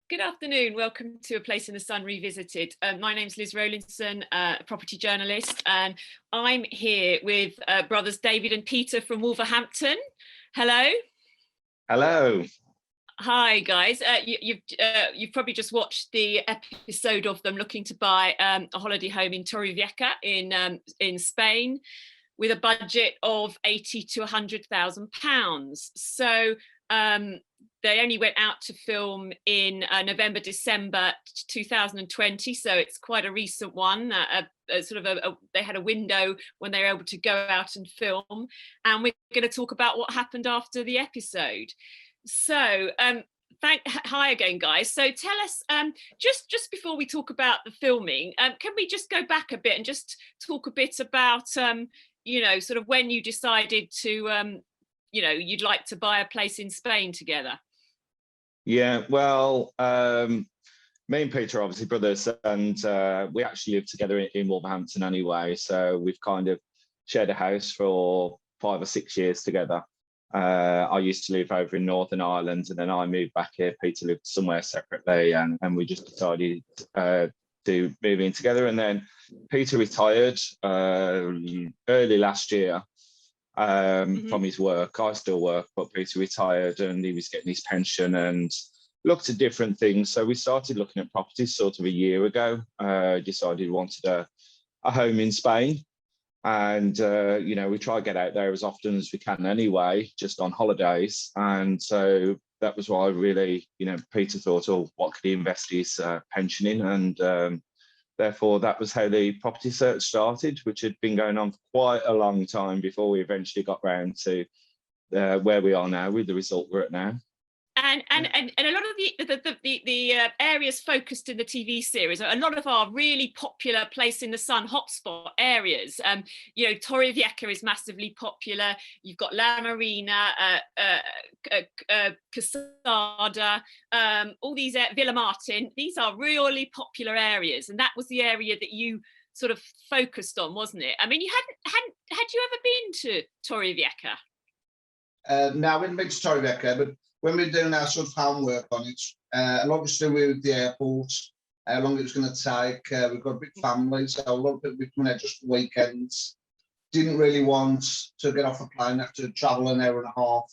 Good afternoon. Welcome to A Place in the Sun Revisited. My name's Liz Rowlinson, property journalist, and I'm here with brothers David and Peter from Wolverhampton. Hello. Hello. Hi guys. You've probably just watched the episode of them looking to buy a holiday home in Torrevieja in Spain, with a budget of £80,000 to £100,000. So they only went out to film in November, December 2020, so it's quite a recent one. They had a window when they were able to go out and film, and we're going to talk about what happened after the episode. So hi again, guys. So tell us, just before we talk about the filming, can we just go back a bit and just talk a bit about, sort of when you decided to, you'd like to buy a place in Spain together? Yeah, well, me and Peter are obviously brothers, and we actually live together in Wolverhampton anyway. So we've kind of shared a house for 5 or 6 years together. I used to live over in Northern Ireland, and then I moved back here. Peter lived somewhere separately, and we just decided to move in together. And then Peter retired early last year. From his work. I still work, but Peter retired and he was getting his pension and looked at different things. So we started looking at properties sort of a year ago, decided we wanted a home in Spain. And, we try to get out there as often as we can anyway, just on holidays. And so that was why really, Peter thought, oh, what could he invest his pension in? And therefore, that was how the property search started, which had been going on for quite a long time before we eventually got round to where we are now, with the result we're at now. And a lot of the areas focused in the TV series, a lot of our really popular Place in the Sun hotspot areas. Torrevieja is massively popular. You've got La Marina, Casada, all these Villa Martin. These are really popular areas, and that was the area that you sort of focused on, wasn't it? I mean, you had you ever been to Torrevieja? No, I haven't been to Torrevieja, but when we're doing our sort of homework on it, a lot of stuff with the airport, how long it was going to take. We've got a big family, so a lot of it we're coming out just for weekends. Didn't really want to get off a plane after travel an hour and a half.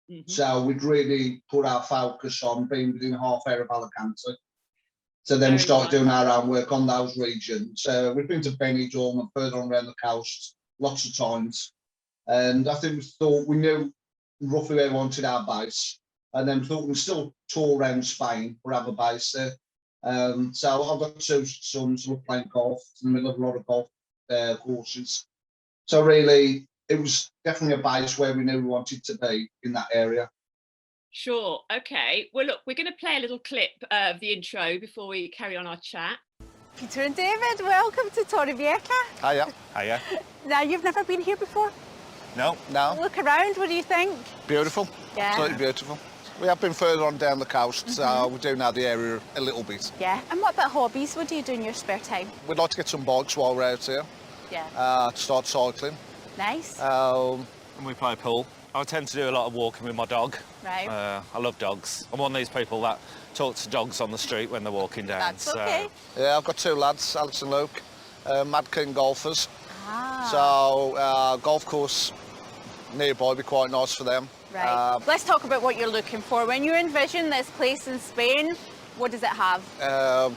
Mm-hmm. So we'd really put our focus on being within a half hour of Alicante. So then we started doing our own work on those regions. We've been to Benidorm and further on around the coast lots of times. And I think we knew roughly where we wanted our base, and then thought we'd still tour around Spain or have a base there. So I've got 2 sons who are playing golf in the middle of a lot of golf courses. So really, it was definitely a base where we knew we wanted to be in that area. Sure. Okay. Well, look, we're going to play a little clip of the intro before we carry on our chat. Peter and David, welcome to Torrevieja. Hiya. Hiya. Now, you've never been here before? No. Look around, what do you think? Beautiful. Yeah. Absolutely beautiful. We have been further on down the coast, so we do know the area a little bit. Yeah. And what about hobbies? What do you do in your spare time? We'd like to get some bikes while we're out here. Yeah. To start cycling. Nice. And we play pool. I tend to do a lot of walking with my dog. Right. I love dogs. I'm one of these people that talk to dogs on the street when they're walking down. That's okay. Yeah, I've got 2 lads, Alex and Luke, mad keen golfers. Ah. So golf course nearby would be quite nice for them. Right. Let's talk about what you're looking for. When you envision this place in Spain, what does it have?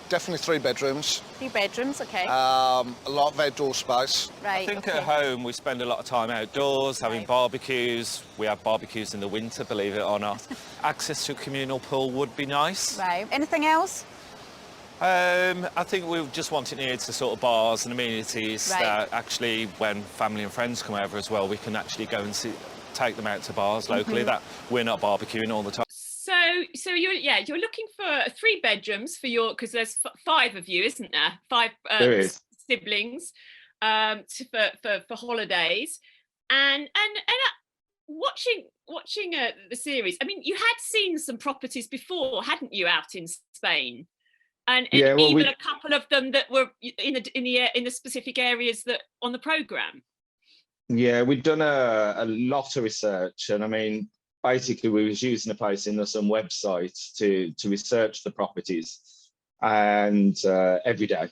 Definitely 3 bedrooms. 3 bedrooms, okay. A lot of outdoor space. Right. I think at home we spend a lot of time outdoors, having barbecues. We have barbecues in the winter, believe it or not. Access to a communal pool would be nice. Right. Anything else? I think we just want it near to sort of bars and amenities that actually, when family and friends come over as well, we can actually go and take them out to bars locally, that we're not barbecuing all the time. So you're looking for 3 bedrooms for your, because there's 5 of you, isn't there? 5 siblings for holidays, and watching the series. I mean, you had seen some properties before, hadn't you, out in Spain? And even a couple of them that were in the specific areas that on the programme. Yeah, we've done a lot of research, and I mean, basically we was using a place in some website to research the properties, and every day,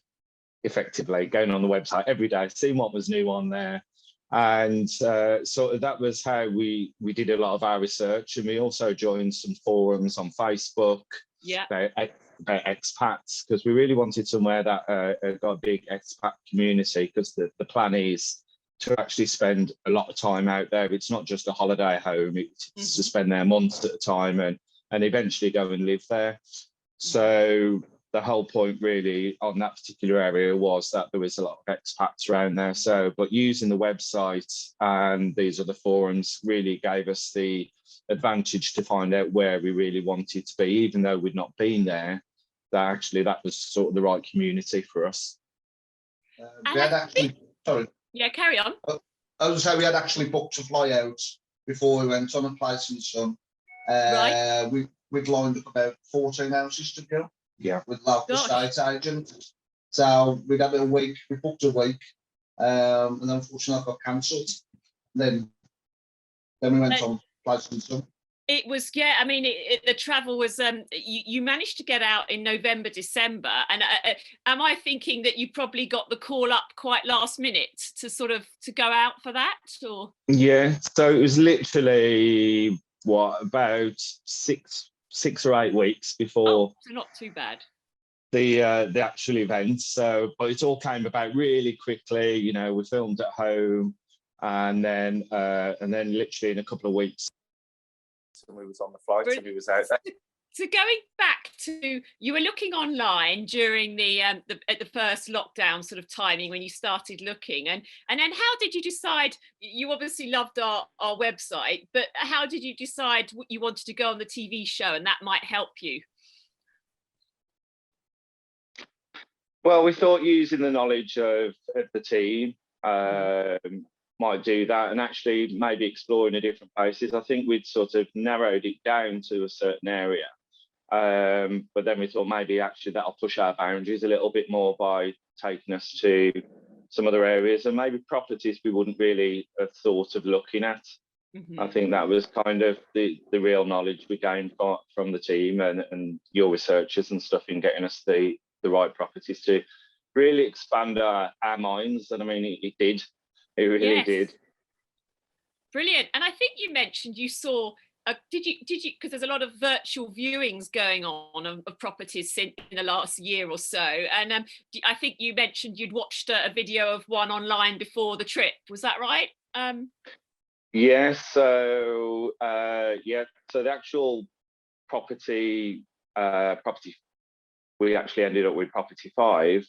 effectively going on the website every day, seeing what was new on there. And sort of that was how we did a lot of our research. And we also joined some forums on Facebook about expats, because we really wanted somewhere that got a big expat community, because the plan is to actually spend a lot of time out there. It's not just a holiday home, it's to spend there months at a time and eventually go and live there. So the whole point really on that particular area was that there was a lot of expats around there. So, but using the website and these other forums really gave us the advantage to find out where we really wanted to be, even though we'd not been there, that was sort of the right community for us. We had actually, sorry. Yeah, carry on. I was saying we had actually booked a fly out before we went on a place in Sun. Right. We'd lined up about 14 houses to go. Yeah. With local estate agents. So we'd had a week, we booked a week, and unfortunately I got cancelled. Then we went on place in Sun. It was, yeah, I mean, the travel was, you managed to get out in November, December. And am I thinking that you probably got the call up quite last minute to go out for that, or? Yeah, so it was literally, about six or 8 weeks before. So not too bad. The actual event. So, but it all came about really quickly. You know, we filmed at home, and then literally in a couple of weeks, we was on the flight, and we was out there. So going back to, you were looking online during at the first lockdown sort of timing when you started looking, and then how did you decide? You obviously loved our website, but how did you decide you wanted to go on the TV show, and that might help you? Well, we thought using the knowledge of the team might do that, and actually maybe exploring the different places. I think we'd sort of narrowed it down to a certain area, but then we thought maybe actually that'll push our boundaries a little bit more by taking us to some other areas and maybe properties we wouldn't really have thought of looking at. I think that was kind of the real knowledge we gained from the team and your researchers and stuff in getting us the right properties to really expand our minds. And I mean, it did. It really did. Brilliant. And I think you mentioned you saw, did you, because there's a lot of virtual viewings going on of properties in the last year or so. And I think you mentioned you'd watched a video of one online before the trip. Was that right? Yeah, so so the actual property we actually ended up with, property 5,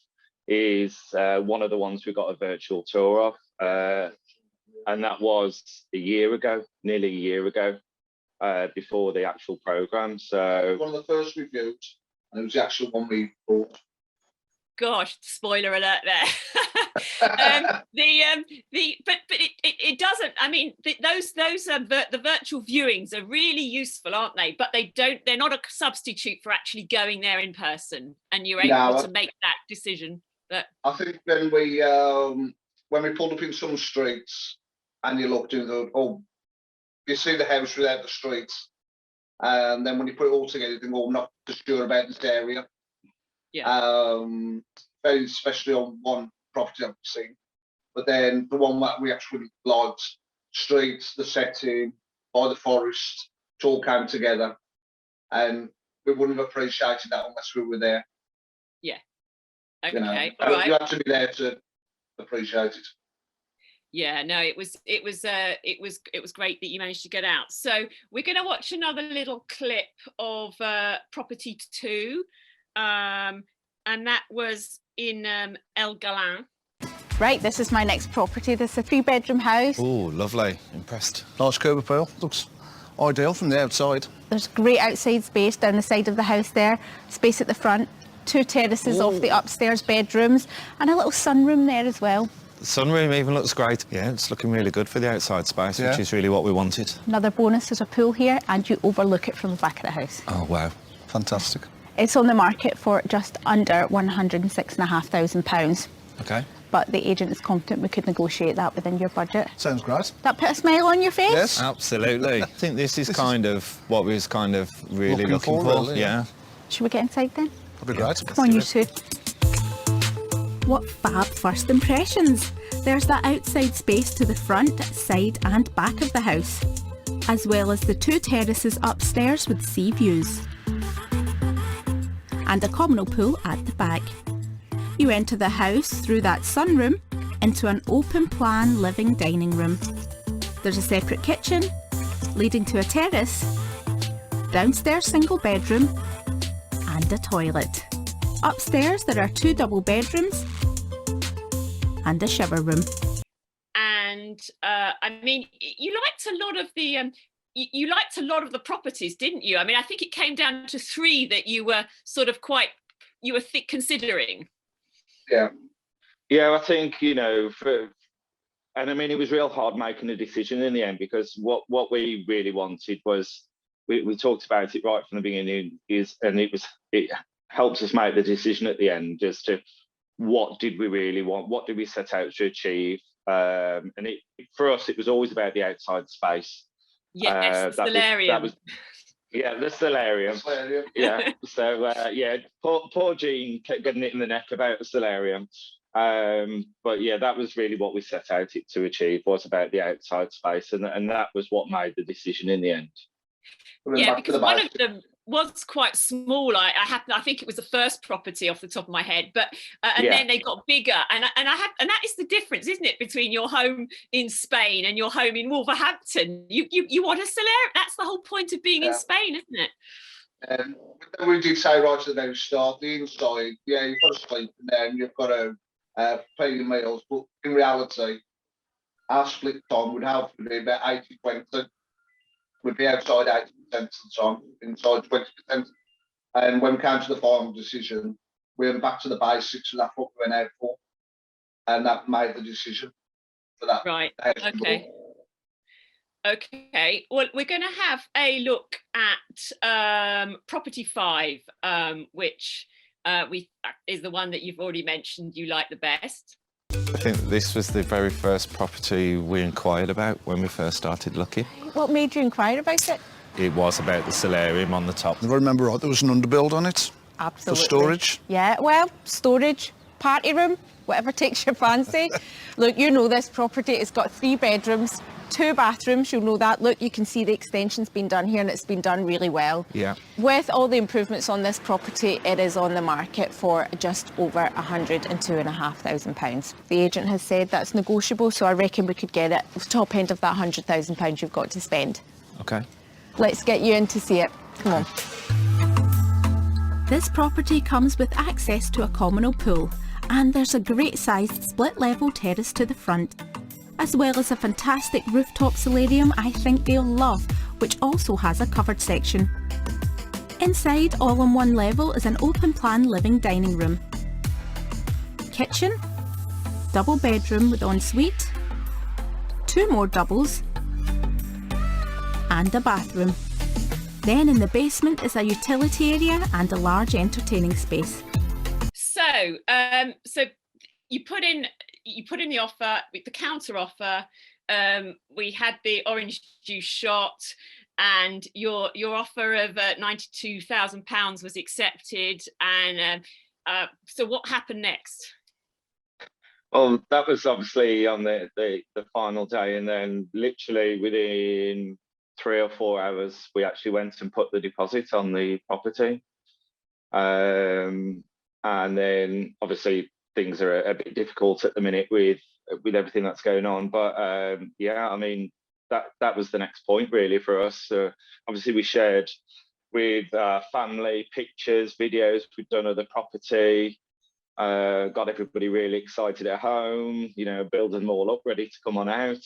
is one of the ones we got a virtual tour of. And that was nearly a year ago, before the actual programme. So one of the first we viewed, and it was the actual one we bought. Gosh, spoiler alert there. But it doesn't. I mean, the virtual viewings are really used,ful aren't they? But they're not a substitute for actually going there in person, and you're able to make that decision. But I think when we pulled up in some streets and you looked in you see the house without the streets, and then when you put it all together, you think, I'm not just sure about this area. Yeah. Very especially on one property I've seen, but then the one that we actually liked, streets, the setting, by the forest, it all came together, and we wouldn't have appreciated that unless we were there. Yeah. Okay. You know, right. You have to be there to appreciate it. Yeah, no, it was great that you managed to get out. So we're going to watch another little clip of property 2, and that was in El Galan. Right, this is my next property. This is a 3-bedroom house. Oh, lovely. Impressed. Large curb appeal. Looks ideal from the outside. There's great outside space down the side of the house there. Space at the front. 2 terraces off the upstairs bedrooms, and a little sunroom there as well. The sunroom even looks great. Yeah, it's looking really good for the outside space, which is really what we wanted. Another bonus is a pool here, and you overlook it from the back of the house. Oh, wow. Fantastic. It's on the market for just under £106,500. Okay. but the agent is confident we could negotiate that within your budget. Sounds great. That put a smile on your face? Yes. Absolutely. I think this is kind of what we was kind of really looking for. Really, Yeah. Should we get inside then? That'd be great. Come on, you two. What fab first impressions! There's that outside space to the front, side and back of the house, as well as the 2 terraces upstairs with sea views. And a communal pool at the back. You enter the house through that sunroom into an open plan living dining room. There's a separate kitchen leading to a terrace, downstairs single bedroom and a toilet. Upstairs there are 2 double bedrooms and a shower room. And I mean, you liked a lot of the you liked a lot of the properties, didn't you? I mean, I think it came down to 3 that you were sort of considering. Yeah, I think, you know, and I mean, it was real hard making a decision in the end, because what we really wanted was, we talked about it right from the beginning, it helps us make the decision at the end as to what did we really want, what did we set out to achieve, and for us it was always about the outside space. Yes, the solarium. Yeah, the solarium. Yeah. So poor Jean kept getting it in the neck about the solarium. But yeah, that was really what we set out it to achieve, was about the outside space, and that was what made the decision in the end. Yeah, because one of them was quite small. I think it was the first property off the top of my head, but then they got bigger, and that is the difference, isn't it, between your home in Spain and your home in Wolverhampton? You want a solarium. That's the whole point of being in Spain, isn't it? We did say right at the very start, the inside, you've got to sleep in there and you've got to pay your meals, but in reality, our split time would have to be about 80-20. We'd be outside 80% of the time, inside 20%. And when we came to the final decision, we went back to the basics, and that's what we went out for. And that made the decision for that. Right, okay. Well, we're going to have a look at property 5, which is the one that you've already mentioned you like the best. I think this was the very first property we inquired about when we first started looking. What made you inquire about it? It was about the solarium on the top. If I remember right, there was an underbuild on it. Absolutely. For storage. Yeah, well, storage, party room, whatever takes your fancy. Look, you know this property, it's got 3 bedrooms, 2 bathrooms, you'll know that. Look, you can see the extension's been done here and it's been done really well. Yeah. With all the improvements on this property, it is on the market for just over £102,500. The agent has said that's negotiable, so I reckon we could get it at the top end of that £100,000 you've got to spend. Okay. Let's get you in to see it. Come on. This property comes with access to a communal pool, and there's a great sized split level terrace to the front, as well as a fantastic rooftop solarium I think they'll love, which also has a covered section. Inside, all on one level, is an open plan living dining room. Kitchen, double bedroom with ensuite, 2 more doubles, and a bathroom. Then in the basement is a utility area and a large entertaining space. So you put in the offer, the counter offer. We had the orange juice shot, and your offer of £92,000 was accepted. And so what happened next? Well, that was obviously on the final day, and then literally within 3 or 4 hours, we actually went and put the deposit on the property. And then obviously things are a bit difficult at the minute with everything that's going on. But yeah, I mean, that was the next point really for us. Obviously we shared with family pictures, videos we've done of the property, got everybody really excited at home, you know, building them all up, ready to come on out.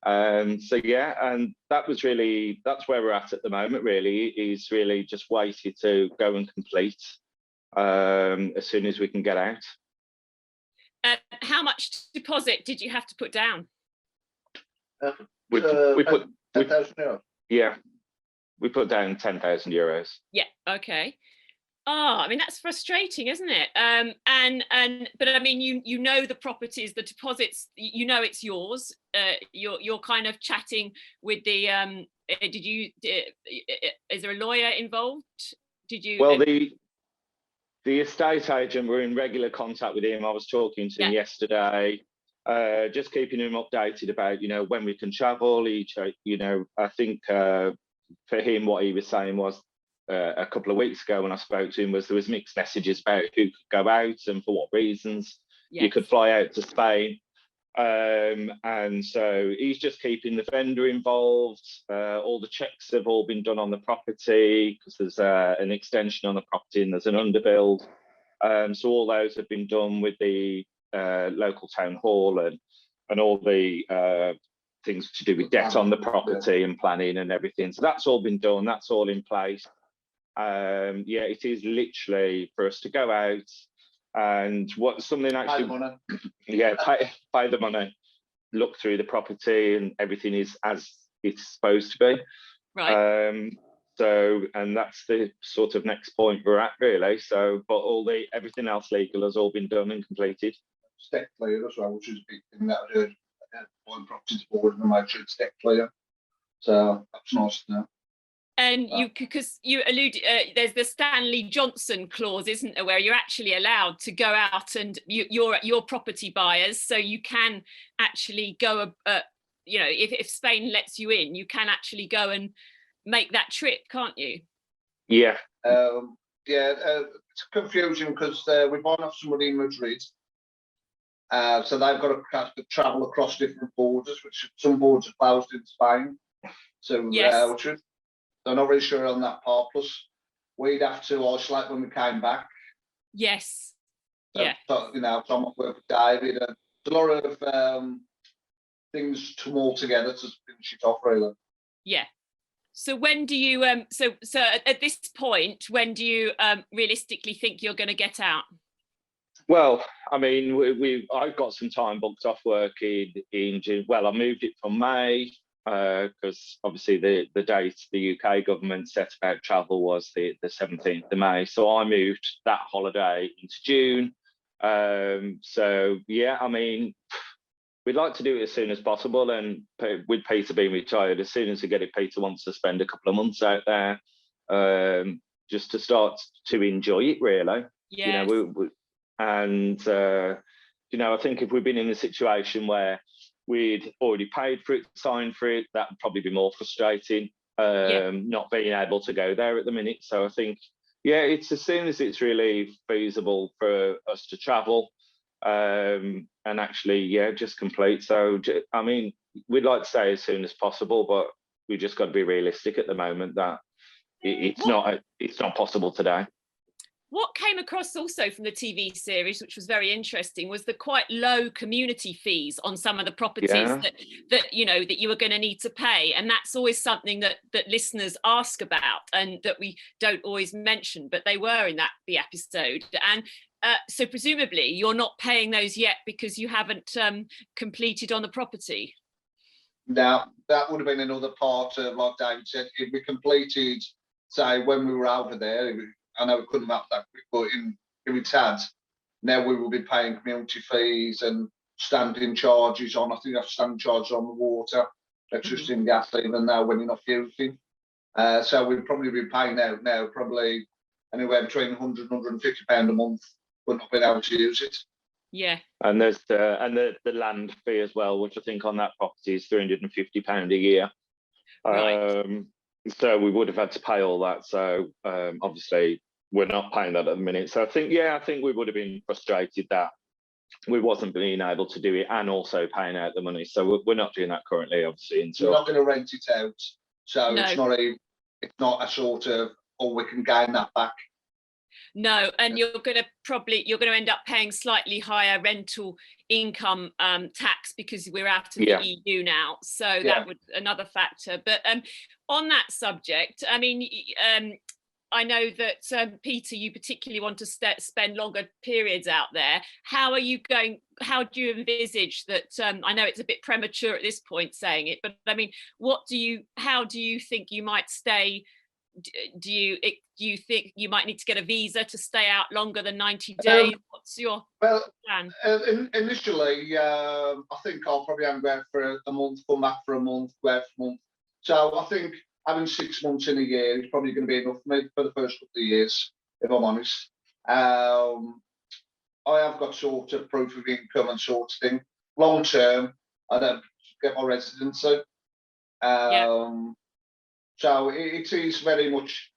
So yeah, and that's where we're at the moment really, is really just waiting to go and complete as soon as we can get out. How much deposit did you have to put down? We put €10,000. Yeah, we put down €10,000. Yeah, okay. Oh, I mean, that's frustrating, isn't it? But I mean, you know the properties, the deposits, you know it's yours. You're kind of chatting with the. Is there a lawyer involved? Did you? Well, the estate agent, we're in regular contact with him. I was talking to him yesterday, just keeping him updated about, when we can travel. I think for him, what he was saying was a couple of weeks ago when I spoke to him was there was mixed messages about who could go out and for what reasons. You could fly out to Spain. And so he's just keeping the vendor involved. All the checks have all been done on the property because there's an extension on the property and there's an underbuild. So all those have been done with the local town hall and all the things to do with debt on the property and planning and everything. So that's all been done. That's all in place. It is literally for us to go out and pay the money, look through the property, and everything is as it's supposed to be. Right. And that's the sort of next point we're at, really. So, but everything else legal has all been done and completed. Step clear as well, which is a big thing that I heard on properties board and make sure it's step clear. So that's nice to know. And because you allude, there's the Stanley Johnson clause, isn't there, where you're actually allowed to go out and you're property buyers, so you can actually go, if Spain lets you in, you can actually go and make that trip, can't you? Yeah. It's confusion because we might have somebody in Madrid, so they've got to travel across different borders, which some borders are closed in Spain. So they're not really sure on that part. Plus, we'd have to isolate when we came back. Yes. So, Tom might work with David. And there's a lot of things to all together to finish it off, really. Yeah. So when do you? So at this point, when do you realistically think you're going to get out? Well, I mean, I've got some time booked off work in June. Well, I moved it from May. Because obviously the date the UK government set about travel was the 17th of May. So I moved that holiday into June. I mean, we'd like to do it as soon as possible. And with Peter being retired, as soon as we get it, Peter wants to spend a couple of months out there just to start to enjoy it, really. Yes. I think if we'd been in a situation where we'd already paid for it, signed for it, that would probably be more frustrating, not being able to go there at the minute. So I think, it's as soon as it's really feasible for us to travel and actually, just complete. So, I mean, we'd like to say as soon as possible, but we just got to be realistic at the moment that it's not possible today. What came across also from the TV series, which was very interesting, was the quite low community fees on some of the properties that you were going to need to pay. And that's always something that listeners ask about and that we don't always mention, but they were in the episode. And so presumably you're not paying those yet because you haven't completed on the property. Now, that would have been another part of, like David said, if we completed, say, when we were over there, I know we couldn't have that quick, but if it's had, now we will be paying community fees and standing charges on. I think you have standing charges on the water, electricity and gas, even now when you're not using. So we'd probably be paying out now probably anywhere between 100 and 150 pound a month, but not being able to use it. Yeah. And there's the land fee as well, which I think on that property is £350 a year. Right. So we would have had to pay all that. So obviously we're not paying that at the minute. So I think we would have been frustrated that we wasn't being able to do it and also paying out the money. So we're not doing that currently, obviously. Until we're not going to rent it out. So no. It's not a sort of, we can gain that back. No, and you're going to end up paying slightly higher rental income tax because we're out of the EU now. So that would another factor. But on that subject, I mean, I know that Peter, you particularly want to spend longer periods out there. How do you envisage that? I know it's a bit premature at this point saying it, but I mean, how do you think you might stay do you think you might need to get a visa to stay out longer than 90 days? What's your plan? Initially, I think I'll probably only go out for a month, come back for a month, go out for a month. So I think having 6 months in a year is probably going to be enough for me for the first couple of years, if I'm honest. I have got sort of proof of income and sort of thing. Long term, I don't get my residency. So it is very much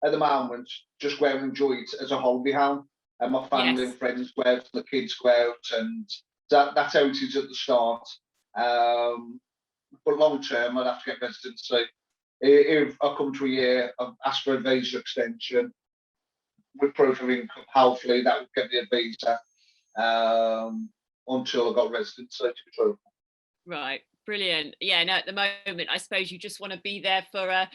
at the moment just go out and enjoy it as a holiday home, and my family and friends go out, the kids go out, and that's how it is at the start. But long term, I'd have to get residency. If I come to a year, I've asked for a visa extension with proof of income. Hopefully, that would get me a visa until I got residency. To be true. Right. Brilliant. Yeah, no, at the moment, I suppose you just want to be there for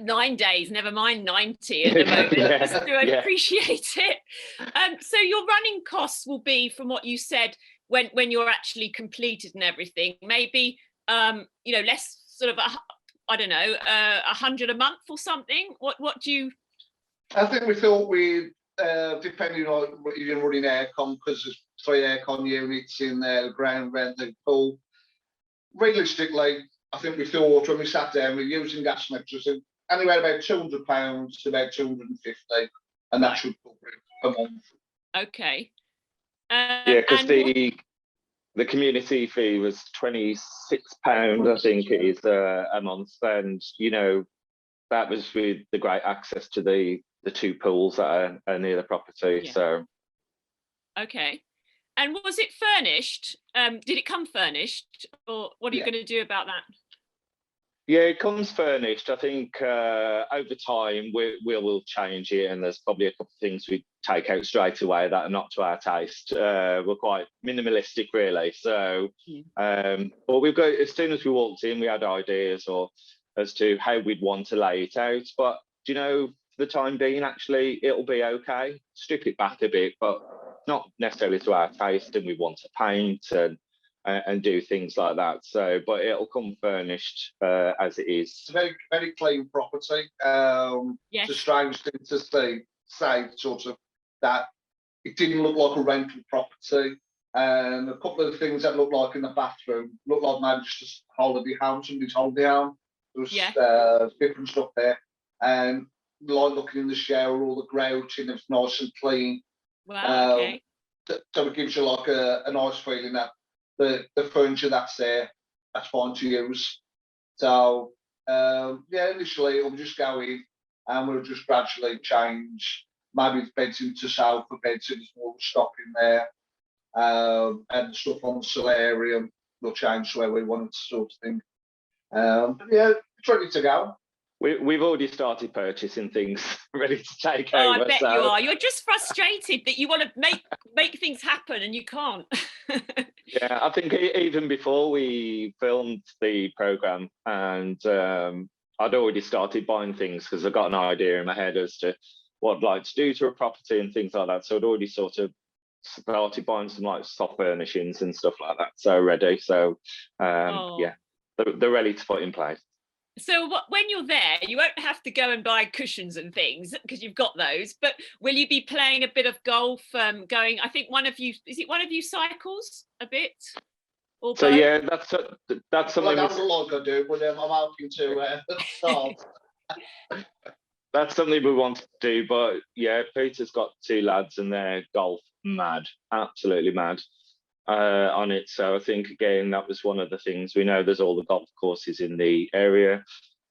9 days, never mind 90 at the moment, just to appreciate it. So your running costs will be, from what you said, when you're actually completed and everything, maybe, less sort of, I don't know, 100 a month or something? What do you... I think we thought depending on what you're running aircon, because there's 3 aircon units in there, ground rent, the pool. Realistically, I think we thought when we sat down, we're using gas and electricity, anywhere about £200 to about 250, and that should cover it a month. Okay. Because the community fee was £26, I think it is, a month, and that was with the great access to the 2 pools that are near the property. Yeah. So. Okay. And was it furnished? Did it come furnished, or what are you going to do about that? Yeah, it comes furnished. I think over time we'll change it, and there's probably a couple of things we take out straight away that are not to our taste. We're quite minimalistic, really. So, but we've got, as soon as we walked in, we had ideas as to how we'd want to lay it out. But for the time being, actually, it'll be okay. Strip it back a bit, but not necessarily to our taste, and we want to paint and do things like that. So, but it'll come furnished as it is. It's a very, very clean property. It's a strange thing to say, sort of, that it didn't look like a rental property. And a couple of the things that looked like in the bathroom looked like maybe just a holiday home, somebody's holiday home. There was different stuff there. And like looking in the shower, all the grouting, it's nice and clean. Wow, okay. So it gives you like a nice feeling that the furniture that's there, that's fine to use. So initially it'll just go in and we'll just gradually change. Maybe it's beds into sofa beds, and there's more stock in there, and stuff on the solarium will change to where we want it to, sort of thing. It's ready to go. We've already started purchasing things ready to take over. I bet you are. You're just frustrated that you want to make things happen and you can't. Yeah, I think even before we filmed the programme, and I'd already started buying things because I got an idea in my head as to what I'd like to do to a property and things like that. So I'd already sort of started buying some like soft furnishings and stuff like that. So ready. So they're ready to put in place. So when you're there, you won't have to go and buy cushions and things because you've got those. But will you be playing a bit of golf? Going, I think one of you cycles a bit. Or so both? Yeah, that's something. Well, I don't like I do, but I'm hoping to start. That's something we want to do, but yeah, Peter's got 2 lads and they're golf mad, absolutely mad on it. So I think, again, that was one of the things. We know there's all the golf courses in the area.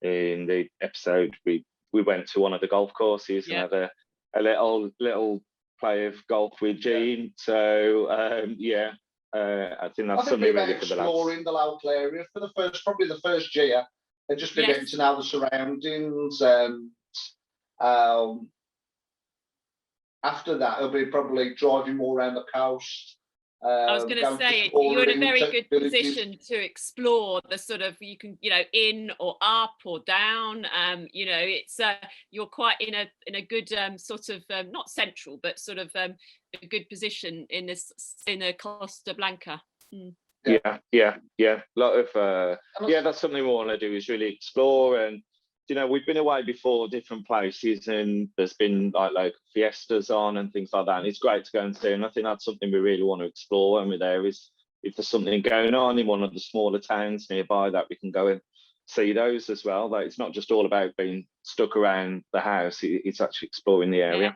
In the episode, we went to one of the golf courses and had a little play of golf with Jean. So I think that's something really for the lads. Exploring the local area for probably the first year, and just be getting to know the surroundings. After that, it'll be probably driving more around the coast. I was going to say, you're in a very good position to explore the sort of, you can, in or up or down. It's you're quite in a good sort of not central, but sort of a good position in the Costa Blanca. Yeah. A lot of that's something we want to do, is really explore and you know, we've been away before, different places, and there's been like local fiestas on and things like that. And it's great to go and see. And I think that's something we really want to explore when we're there. Is if there's something going on in one of the smaller towns nearby, that we can go and see those as well. Like, it's not just all about being stuck around the house. It's actually exploring the area.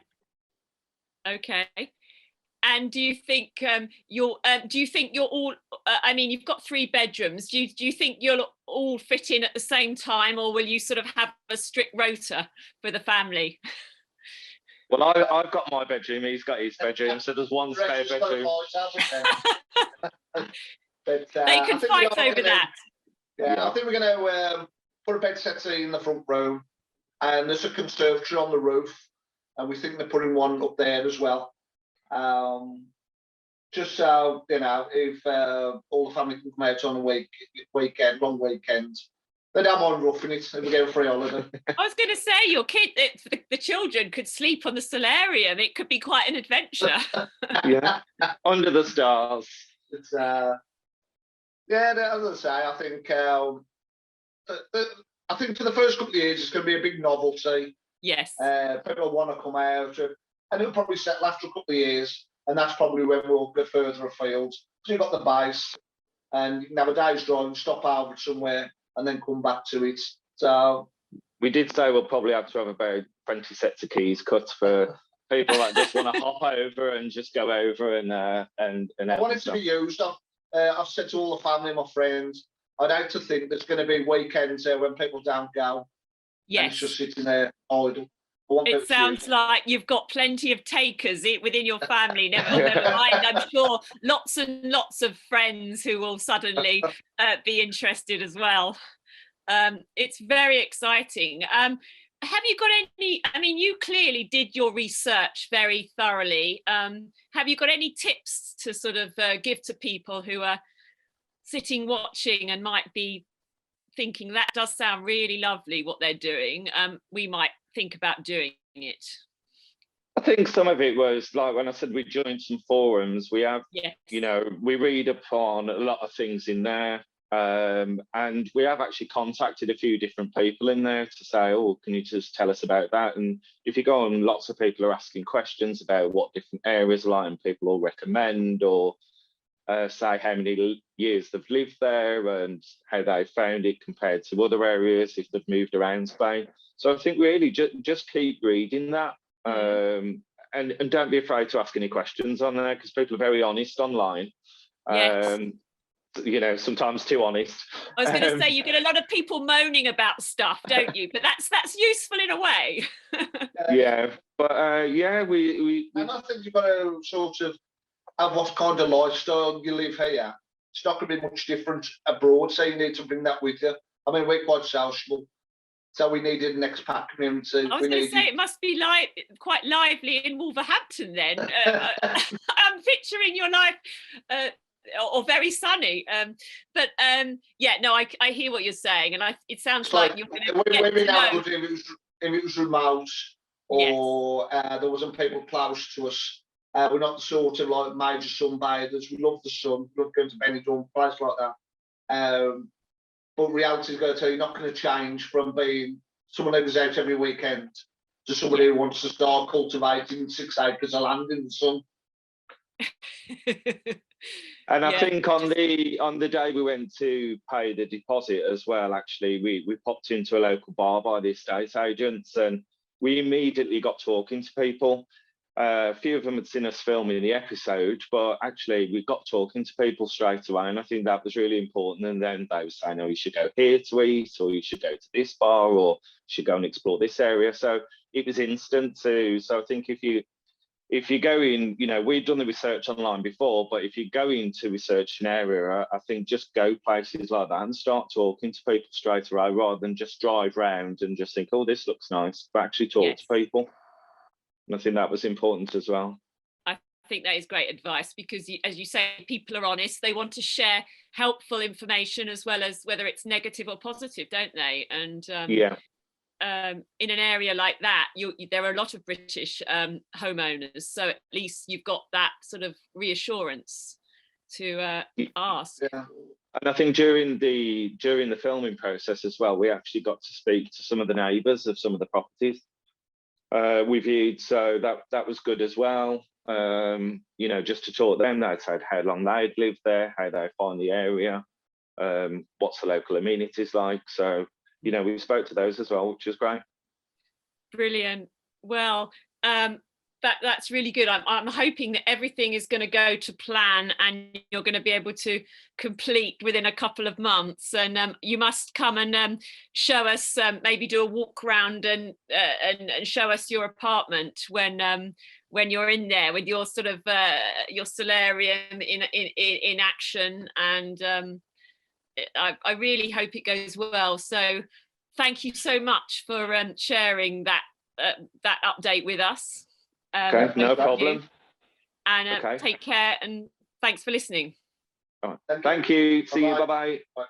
Yeah. Okay. And do you think you're all? I mean, you've got 3 bedrooms. Do you think you'll all fit in at the same time, or will you sort of have a strict rota for the family? Well, I've got my bedroom. He's got his bedroom. So there's one spare bedroom. But, They can fight over that. Yeah, I think we're going to put a bed settee in the front room, and there's a conservatory on the roof, and we think they're putting one up there as well. Just so, you know, if all the family can come out on a weekend, long weekend, they don't mind roughing it and we get a free holiday. I was going to say, your the children could sleep on the solarium. It could be quite an adventure. Yeah, under the stars. It's yeah, as I say, I think for the first couple of years it's going to be a big novelty. Yes. People want to come out, and it'll probably settle after a couple of years, and that's probably when we'll go further afield. So you've got the base, and you can have a day's drive, stop over somewhere, and then come back to it. So we did say we'll probably have to have about 20 sets of keys cut for people that just want to hop over and just go over and I want it to be used. I've said to all the family, my friends, I'd like to think there's going to be weekends when people don't go. Yes. And it's just sitting there idle. It sounds like you've got plenty of takers within your family. Never mind, I'm sure lots and lots of friends who will suddenly be interested as well. It's very exciting. Have you got any, I mean, you clearly did your research very thoroughly. Have you got any tips to sort of give to people who are sitting watching and might be thinking that does sound really lovely what they're doing? We might think about doing it. I think some of it was like when I said we joined some forums, we have, yes. You know, we read upon a lot of things in there. And we have actually contacted a few different people in there to say, oh, can you just tell us about that? And if you go on, lots of people are asking questions about what different areas are like, and people will recommend or say how many years they've lived there and how they found it compared to other areas if they've moved around Spain. So I think really just keep reading that, and don't be afraid to ask any questions on there, because people are very honest online. Yes. You know, sometimes too honest. I was going to say, you get a lot of people moaning about stuff, don't you? But that's useful in a way. Yeah, but yeah, we and I think you've got to sort of have what kind of lifestyle you live here. It's not going to be much different abroad, so you need to bring that with you. I mean, we're quite sociable, so we needed an expat community. I was going to say, it must be quite lively in Wolverhampton then. I'm picturing your life, or very sunny. But yeah, no, I hear what you're saying, and it sounds like you're going to get to know. If it was remote, or yes. There wasn't people close to us. We're not the sort of like major sunbathers. We love the sun. We love going to Benidorm, place like that. But reality's going to tell you, not going to change from being someone who goes out every weekend to somebody who wants to start cultivating 6 acres of land in the sun. And I think on the day we went to pay the deposit as well, actually, we popped into a local bar by the estate agents, and we immediately got talking to people. A few of them had seen us filming the episode, but actually we got talking to people straight away, and I think that was really important. And then they were saying, oh, you should go here to eat, or you should go to this bar, or you should go and explore this area. So it was instant too. So I think if you go in, you know, we've done the research online before, but if you go in to research an area, I think just go places like that and start talking to people straight away, rather than just drive round and just think, oh, this looks nice, but actually talk to people. And I think that was important as well. I think that is great advice, because as you say, people are honest. They want to share helpful information as well as whether it's negative or positive, don't they? And in an area like that, there are a lot of British homeowners, so at least you've got that sort of reassurance to ask. Yeah. And I think during the filming process as well, we actually got to speak to some of the neighbours of some of the properties we viewed, so that was good as well. You know, just to talk to them, they'd said how long they'd lived there, how they find the area, what's the local amenities like. So, you know, we spoke to those as well, which was great. Brilliant. Well, that's really good. I'm hoping that everything is going to go to plan and you're going to be able to complete within a couple of months. And you must come and show us, maybe do a walk around and show us your apartment when you're in there with your sort of your solarium in action. And I really hope it goes well. So thank you so much for sharing that update with us. Okay, no problem. And take care, and thanks for listening. All right. Thank you. See you. Bye-bye. Bye.